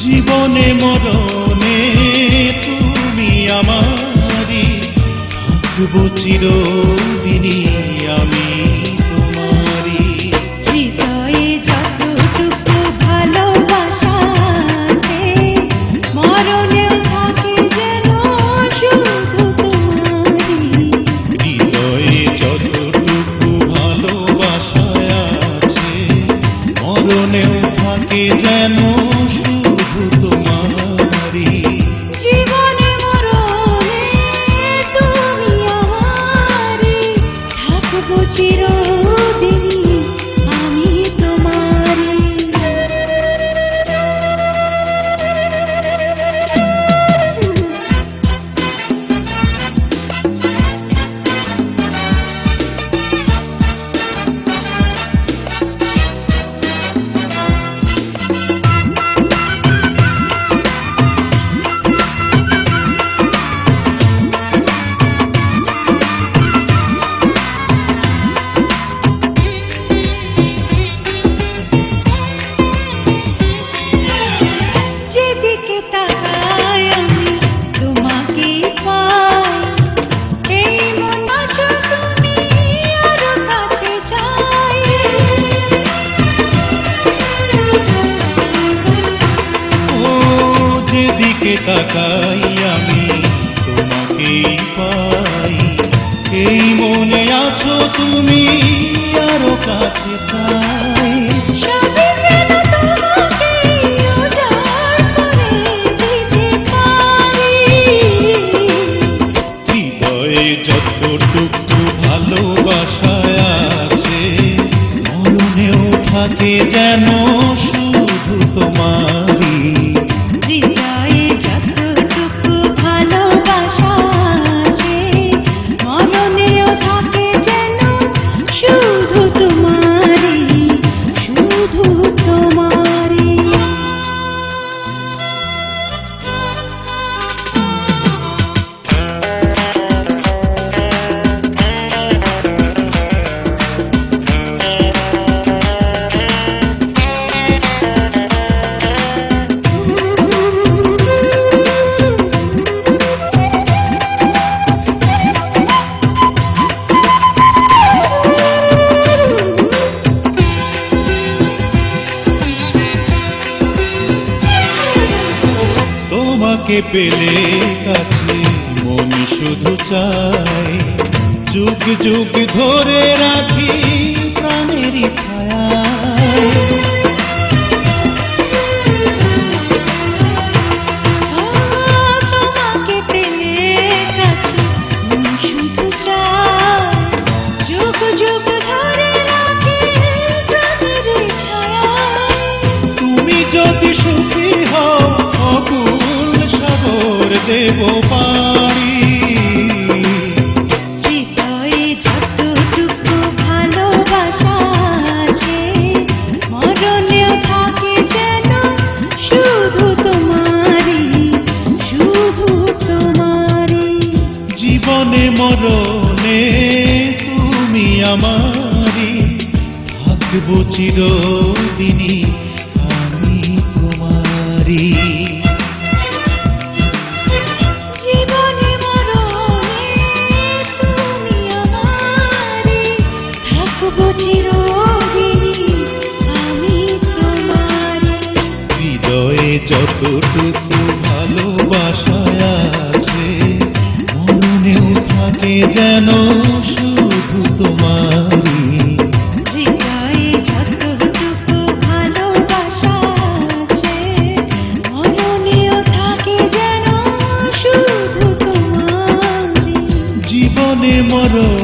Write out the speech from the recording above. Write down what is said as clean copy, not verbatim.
জীবনে মরণে তুমি আমারি, থাকবো চিরদিনই আমি তোমারি। হৃদয়ে যতটুকু ভালোবাসা আছে, মরণেও থাকে যেন শুধু তোমারি। হৃদয়ে যতটুকু ভালোবাসা আছে, মরণেও থাকে যেন শুধু তোমারি। জীবনে মরণে তুমি আমারি, থাকবো চিরদিনই আমি তোমারি। যেদিকে তাকাই আমি তোমাকেই পাই, এই মন আছো তুমি আরো কাছে চাই। ও যেদিকে তাকাই আমি তোমাকেই পাই, এই মনে আছো তুমি আরো কাছে চাই। সবই যেন তোমাকেই উজাড় করে দিতে পারি। হৃদয়ে যতটুকু ভালোবাসা আছে, মরণেও থাকে যেন শুধু তোমারি। হৃদয়ে যতটুকু ভালোবাসা আছে, মরণেও থাকে যেন শুধু তোমারি, শুধু তোমারি। তোমাকে পেলে কাছে মন শুধু চাই, যুগ যুগ ধরে রাখি প্রাণেরই ছায়ায়। তোমাকে পেলে কাছে মন শুধু চাই, যুগ যুগ ধরে রাখি প্রাণের ছায়ায়। তুমি যদি সুখী হও অকুল সাগর দেব পারি। হৃদয়ে যতটুকু ভালোবাসা আছে, মরণেও থাকে যেন শুধু তোমারি, শুধু তোমারি। জীবনে মরণে তুমি আমারি, থাকবো চিরদিনই আমি তোমারি। জীবনে মরণে তুমি আমারি, থাকবো চিরদিনই আমি তোমারি। হৃদয়ে যতটুকু ভালোবাসা আছে, মরণেও থাকে যেন শুধু তোমারি। হৃদয়ে যতটুকু ভালোবাসা আছে, মরণেও থাকে যেন শুধু তোমারি। জীবনে মরণে